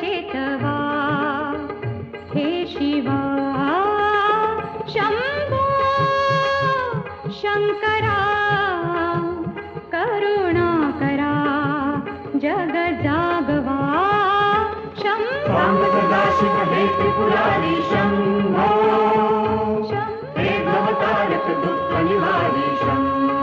चेतवा हे शिवा शंभो शंकरा करुणा करा जग जागवा शंभो सदाशिव हे त्रिपुरारी शंभो हे भवतारक दुःख निवारी शंभो